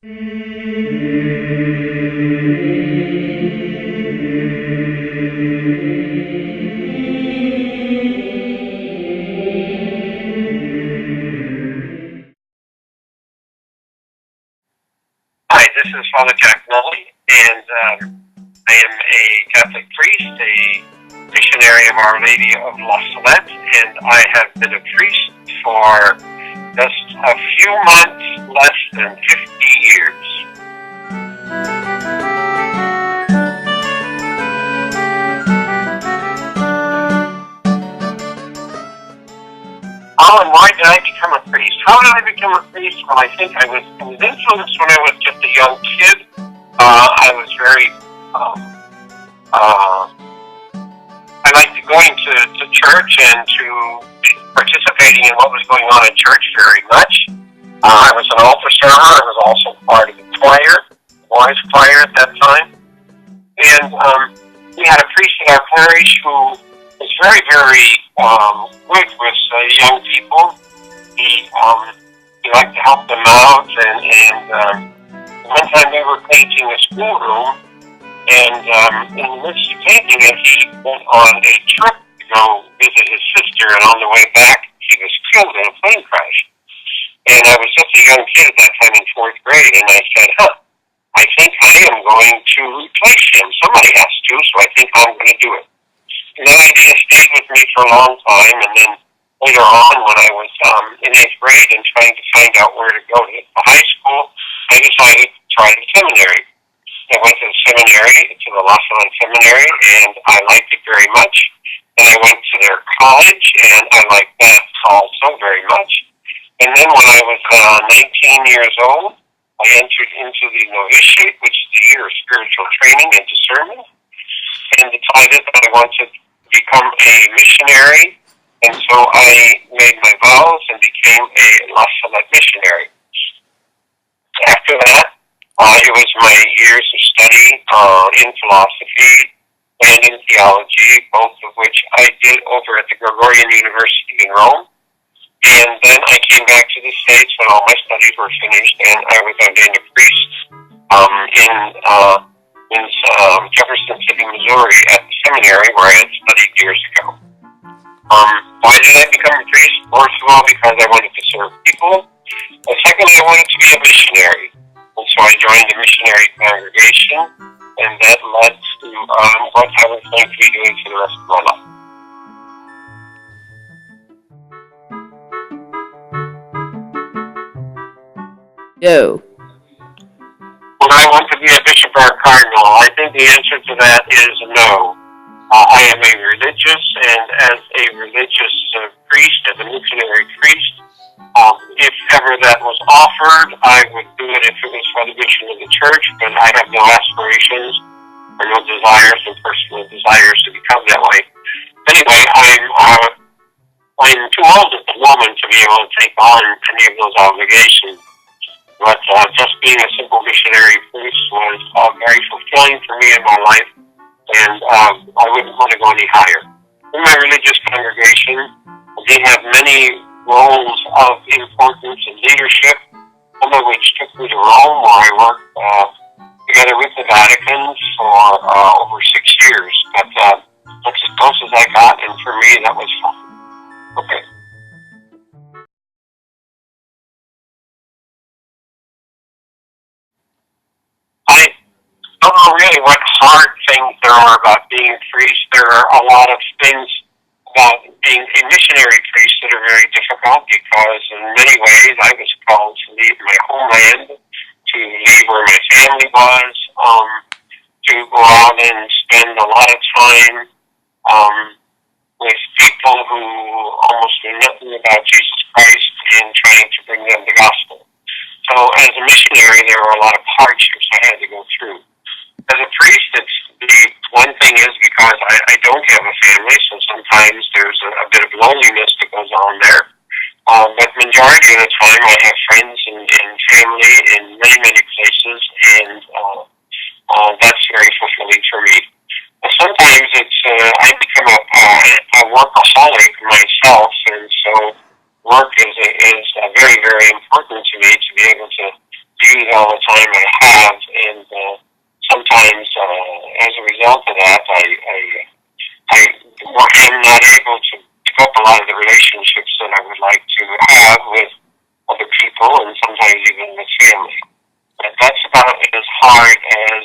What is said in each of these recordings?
Hi, this is Father Jack Nolly, and I am a Catholic priest, a missionary of Our Lady of La Salette, and I have been a priest for just a few months, less than 50 years. Oh, and why did I become a priest? How did I become a priest? Well, I think I was influenced when I was just a young kid. I was very, I liked going to church and to participating in what was going on in church very much. I was an altar server. I was also part of the choir, the boys' choir at that time. And we had a priest in our parish who was very, very good with young people. He liked to help them out, and one time we were painting a schoolroom, and in the midst of painting it, he went on a trip to go visit his sister, and on the way back, he was killed in a plane crash. And I was just a young kid at that time in 4th grade, and I said, I think I am going to replace him. Somebody has to, so I think I'm going to do it. And that idea stayed with me for a long time, and then later on, when I was in 8th grade and trying to find out where to go to high school, I decided to try the seminary. I went to the seminary, to the La Salette Seminary, and I liked it very much. And I went to their college, and I liked that also very much. And then when I was 19 years old, I entered into the novitiate, which is the year of spiritual training and discernment, and decided that I wanted to become a missionary. And so I made my vows and became a La Salette missionary. After that, it was my years of study in philosophy and in theology, both of which I did over at the Gregorian University in Rome. And then I came back to the States when all my studies were finished, and I was ordained a priest in Jefferson City, Missouri, at the seminary where I had studied years ago. Why did I become a priest? First of all, because I wanted to serve people. And second, I wanted to be a missionary. And so I joined the missionary congregation, and that led to what I was going to be doing for the rest of my life. Go. Would I want to be a bishop or a cardinal? I think the answer to that is no. I am a religious, and as a religious priest, as a missionary priest, if ever that was offered, I would do it if it was for the mission of the church, but I have no aspirations or no desires and personal desires to become that way. Anyway, I'm too old at the moment to be able to take on any of those obligations. But just being a simple missionary priest was very fulfilling for me in my life, and I wouldn't want to go any higher. In my religious congregation, we have many roles of importance and leadership, some of which took me to Rome, where I worked together with the Vatican for over 6 years. But that's as close as I got, and for me, that was fun. Okay. I don't know really what hard things there are about being a priest. There are a lot of things about being a missionary priest that are very difficult, because in many ways I was called to leave my homeland, to leave where my family was, to go out and spend a lot of time with people who almost knew nothing about Jesus Christ and trying to bring them the gospel. So as a missionary, there were a lot of hardships I had to go through. As a priest, the one thing is, because I don't have a family, so sometimes there's a bit of loneliness that goes on there. But majority of the time, I have friends and family in many, many places, and that's very fulfilling for me. But sometimes I become a workaholic myself, and so work is very, very important to me, to be able to do all the time. I have, and sometimes as a result of that, I'm not able to pick up a lot of the relationships that I would like to have with other people, and sometimes even with family. But that's about as hard as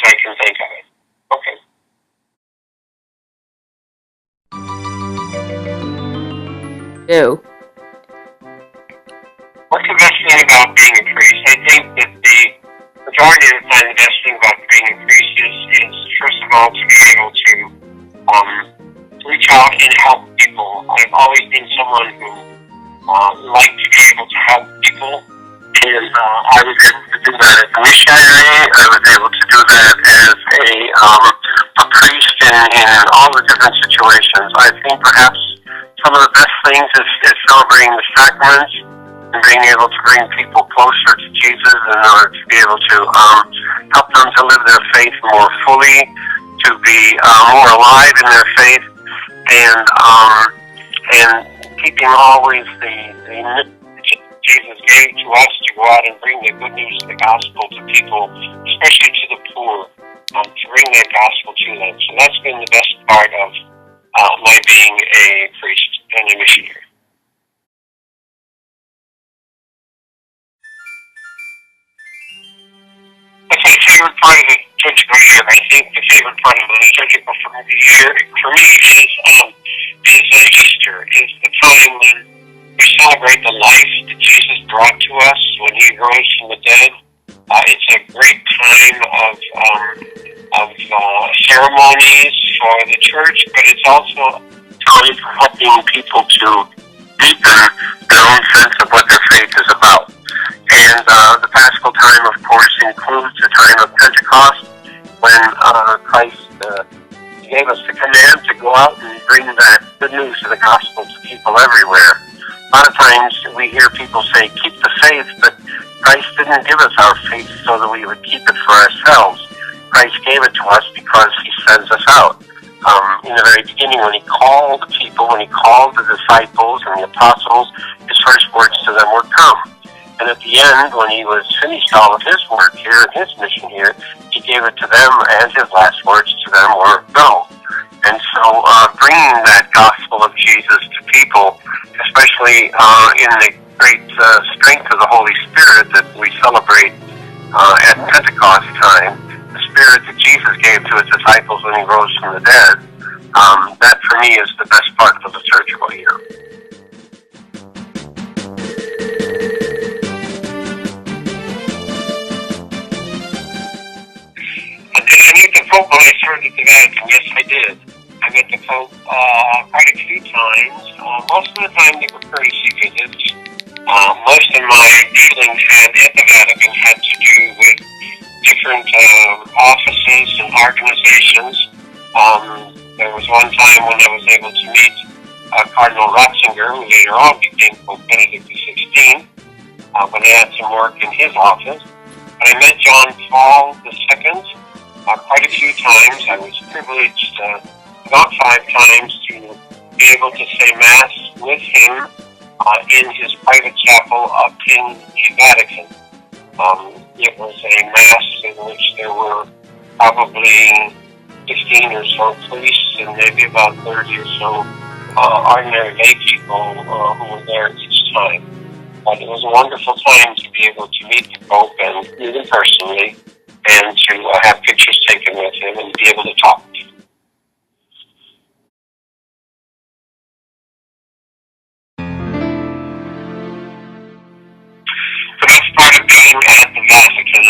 I can think of it. Okay. Joe. What's the best thing about being a priest? I think that the majority of the time, the best thing about being a priest is first of all, to be able to reach out and help people. I've always been someone who liked to be able to help people, and I was able to do that as a missionary. I was able to do that as a priest in all the different situations. I think perhaps some of the best things is celebrating the sacraments and being able to bring people closer to Jesus in order to be able to help them to live their faith more fully, to be more alive in their faith, and keeping always the Jesus gave to us to go out and bring the good news of the gospel to people, especially to the poor, to bring that gospel to them. So that's been the best part of my being a priest and a missionary. That's my favorite part of the liturgical year. I think the favorite part of the liturgical year for me is Easter, is the time when we celebrate the life that Jesus brought to us when he rose from the dead. It's a great time of ceremonies for the church, but it's also time for helping people to deepen their own sense of what their faith is about. And the Paschal time, of course, includes the time of Pentecost, when Christ gave us the command to go out and bring that good news of the gospel to people everywhere. A lot of times we hear people say, keep the faith, but Christ didn't give us our faith so that we would keep it for ourselves. Christ gave it to us because he sends us out. In the very beginning, when he called the people, when he called the disciples and the apostles, his first words to them were, come. And at the end, when he was finished all of his work here and his mission here, he gave it to them, and his last words to them were, go. And so bringing that gospel of Jesus to people, especially in the great strength of the Holy Spirit that we celebrate at Pentecost time, the Spirit that Jesus gave to his disciples when he rose from the dead, that for me is the best part of the liturgical year. Did I meet the Pope when I served at the Vatican? Yes, I did. I met the Pope quite a few times. Most of the time they were courtesy visits. Most of my dealings at the Vatican had to do with different offices and organizations. There was one time when I was able to meet Cardinal Ratzinger, who later on became Pope Benedict XVI, when I had some work in his office. And I met John Paul II quite a few times. I was privileged about 5 times to be able to say Mass with him in his private chapel up in the Vatican. It was a Mass in which there were probably 15 or so priests and maybe about 30 or so ordinary lay people who were there each time. But it was a wonderful time to be able to meet the Pope and meet him personally, and to have pictures taken with him and be able to talk to him. The best part of being at the Vatican,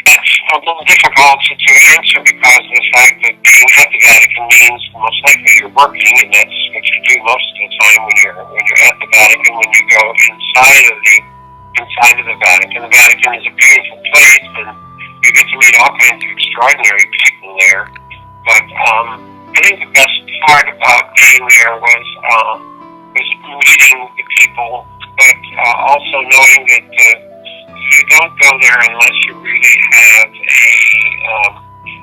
it's a little difficult to answer because of the fact that being at the Vatican means most likely you're working, and that's what you do most of the time when you're at the Vatican. When you go inside of the Vatican. The Vatican is a beautiful place, and you get to meet all kinds of extraordinary people there. But I think the best part about being there was meeting the people, but also knowing that you don't go there unless you really have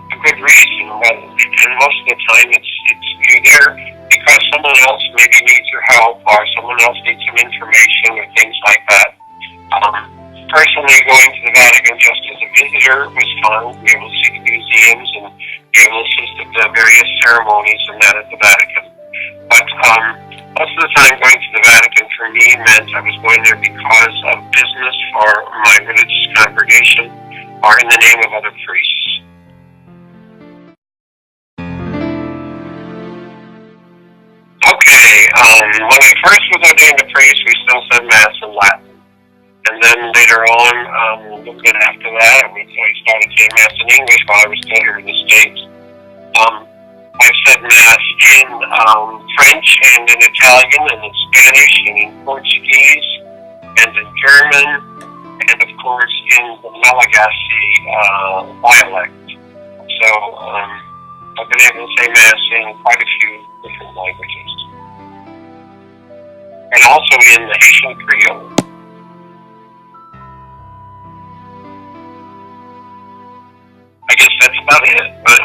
a good reason. And most of the time, you're there because someone else maybe needs your help, or someone else needs some information or things like that. certainly going to the Vatican just as a visitor was fun, be able to see the museums and be able to assist at the various ceremonies and that at the Vatican. But most of the time going to the Vatican for me meant I was going there because of business for my religious congregation or in the name of other priests. Okay, when I first was ordained a priest, we still said Mass in Latin. And then later on, a little bit after that, I started saying Mass in English while I was still here in the States. I've said Mass in French and in Italian and in Spanish and in Portuguese and in German and, of course, in the Malagasy dialect. So I've been able to say Mass in quite a few different languages. And also in the Haitian Creole. I guess that's about it. But